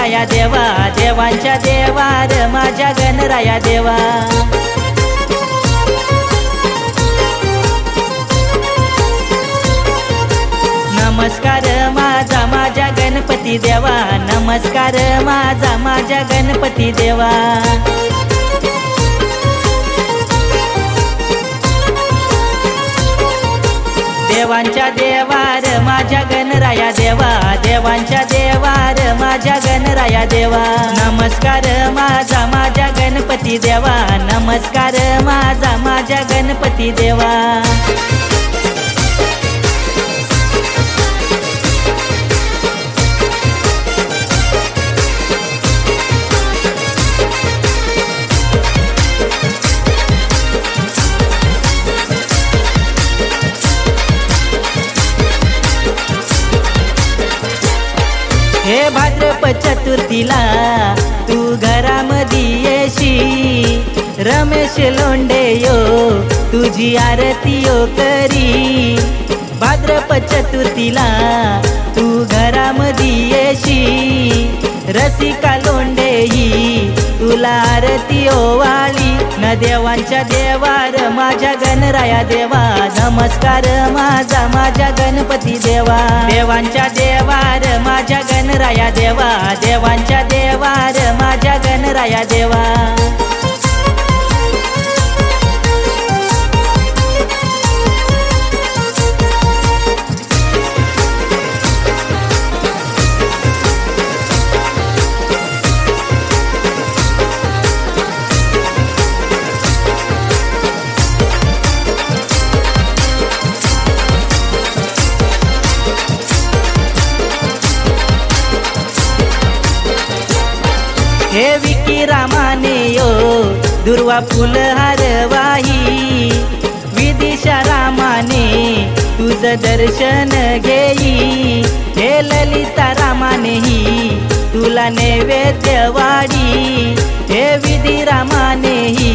गणराया देवा, देवांच्या देवार माझ्या गणराया देवा। नमस्कार माझा माझ्या गणपती देवा, नमस्कार माझा माझ्या गणपती देवा। देवांच्या देवार माझ्या गणराया देवा, देवांच्या देवार माझ्या गणराया देवा। नमस्कार माझा माझ्या गणपती देवा, नमस्कार माझा माझ्या गणपती देवा। हे भाद्रपद चतुर्थीला तू घरामध्ये येशी, रमेश लोंढे यो तुझी आरती यो करी। भाद्रपद चतुर्थीला तू घरामध्ये येशी, रसिका लोंढे ही तुला आरती ओवाळी। न देवांच्या देवार माझ्या गणराया देवा, नमस्कार माझा माझ्या गणपती देवा। देवांच्या देवार माझ्या गणराया देवा, देवांच्या देवार माझ्या गणराया देवा। हे विकी रामाने यो दुर्वा फुल हारवाही, विदिशा रामाने तुझ दर्शन घेई। हे ललिता रामाने ही तुला नैवेद्य वाढी, हे विधी रामाने ही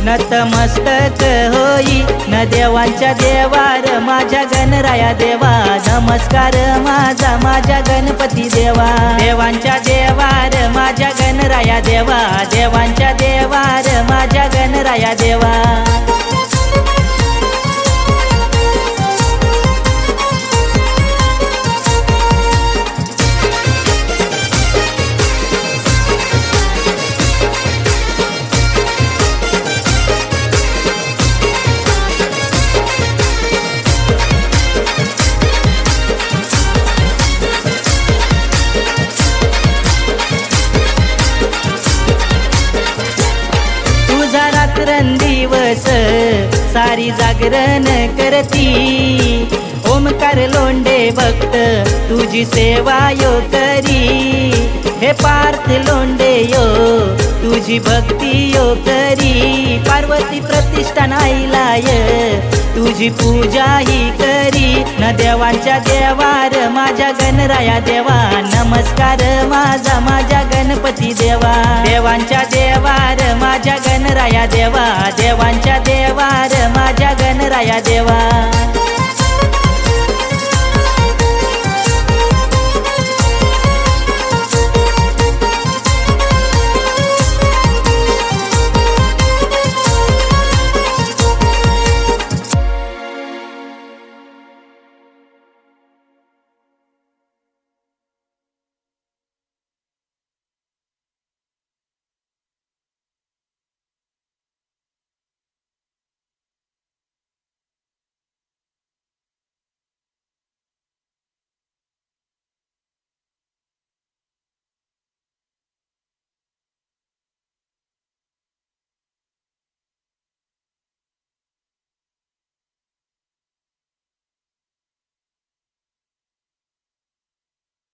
नतमस्तक होई। न देवांच्या देवार माझ्या गणराया देवा, नमस्कार माझा माझ्या गणपती देवा। देवांच्या देवार माझ्या गणराया देवा, देवांच्या देवार माझ्या गणराया देवा। दिवस सारी जागरण करती, ओमकार लोंढे भक्त तुझी सेवा यो करी। हे पार्थ लोंढे यो तुझी भक्ती यो करी, पार्वती प्रतिष्ठान आईलाय तुझी पूजा ही करी। न देवांच्या देवार माझ्या गणराया देवा, नमस्कार माझा माझ्या गणपती देवा। देवांच्या देवार माझ्या गणराया देवा, देवांच्या देवार माझ्या गणराया देवा।